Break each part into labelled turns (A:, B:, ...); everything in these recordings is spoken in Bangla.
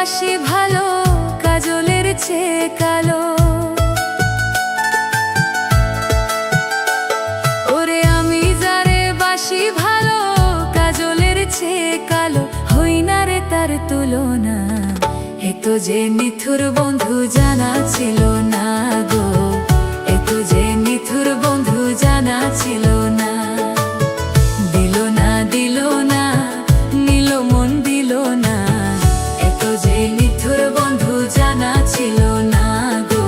A: বাসি ভালো কাজলের চেয়ে কালো। ওরে আমি যারে বাসি ভালো কাজলের চেয়ে কালো, হই না রে তার তুলনা। এত যে নিথুর বন্ধু জানা ছিল না গো, এত যে নিথুর বন্ধু জানা ছিল না। দিল না দিল না নিল মন দিল না, এত যে নিথুর বন্ধু জানা ছিল না গো,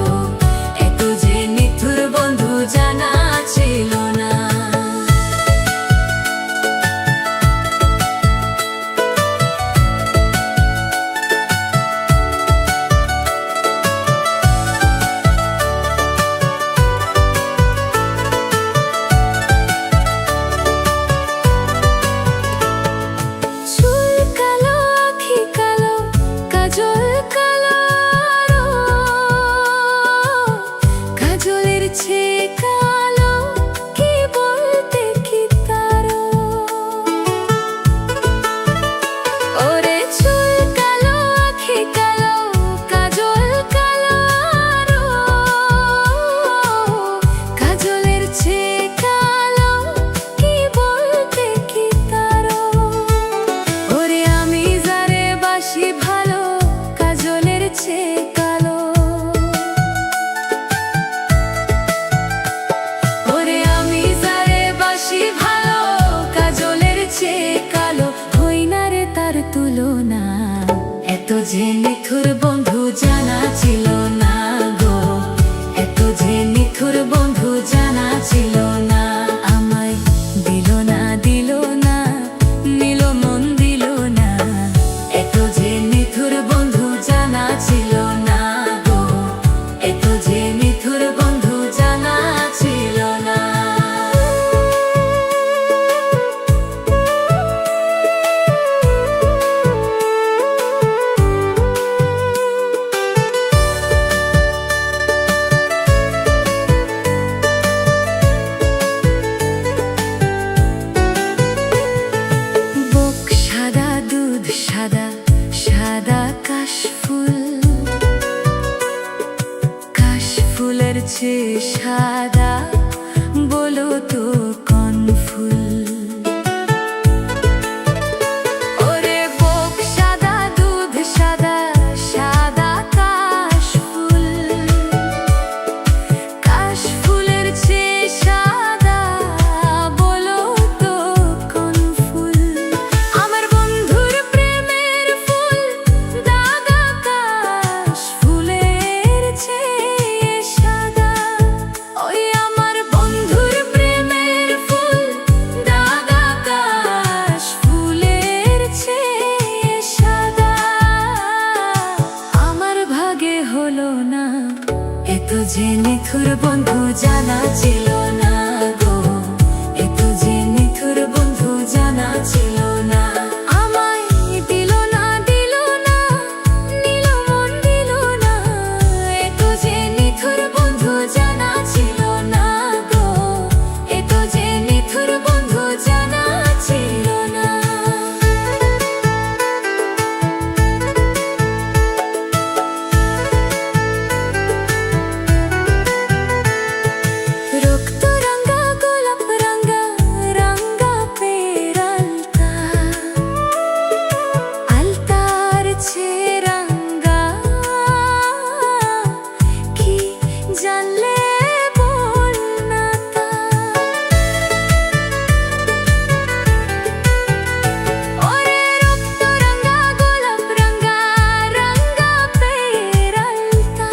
A: এত যে নিথুর বন্ধু জানা ছিল না। তুলনা এত যে নিথুর বন্ধু জানা ছিল না গো, এত যে নিথুর বন্ধু জানা ছিল না। আমায় দিল না দিল না নিল মন দিল না, এত যে নিথুর বন্ধু জানা ছিল না গো, এত যে নিথুর বন্ধু জানা ছিল না। সাদা সাদা কাশফুলের চেয়ে সাদা, বলো তো কোন ফুল? ওরে বুক সাদা দুধ সাদা সাদা কাশফুল, কাশফুলের চেয়ে সাদা, বলো তো কোন ফুল? আমার বন্ধুর প্রেমের ফুল দাগা কাশফুলের চেয়ে সাদা। ওই আমার বন্ধুর প্রেমের ফুল দাগা কাশফুলের চেয়ে সাদা। আমার ভাগে হলো না এত যে নিথুর বন্ধু জানা ছিল না গো, এত যে নিথুর বন্ধু জানা ছিল না। আমায় দিল না দিল না নিল মন দিল না, এত যে নিথুর বন্ধু জানা ছিল না গো, এত যে নিথুর বন্ধু জানা ছিল না। রক্ত রঙা গোলাপ রঙা রঙা পেরালতা, আলতার চেয়ে রঙা কি জানলে বল না তা। ওরে রক্ত রঙা গোলাপ রঙা রঙা পেরালতা,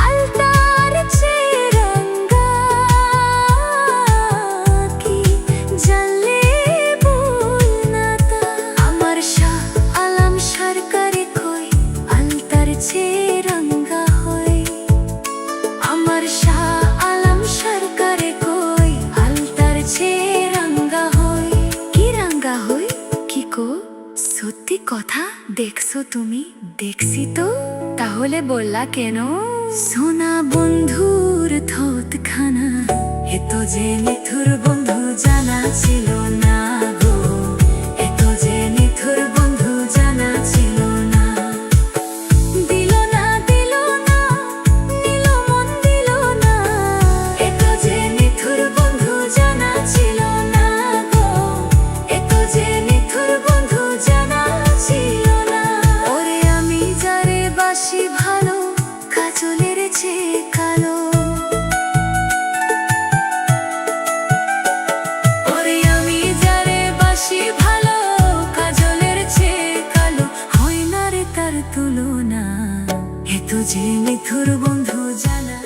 A: আলতার চেয়ে রঙা কি জানলে বল না তা। আমার শাহ আলম সরকারি কই আলতার চেয়ে রঙা হয়, আমার শাহ আলম সরকারি কই আলতার চেয়ে রঙা হয়। কি রঙা হয় কি কো? সত্যি কথা দেখছো তুমি? দেখছি তো, তাহলে বললা কেন? সোনা বন্ধুর থতখানা, এত যে নিথুর বন্ধু জানা ছিল না গো, এত যে নিথুর বন্ধু জানা ছিল না। এ তো যে নিথুর বন্ধু জানা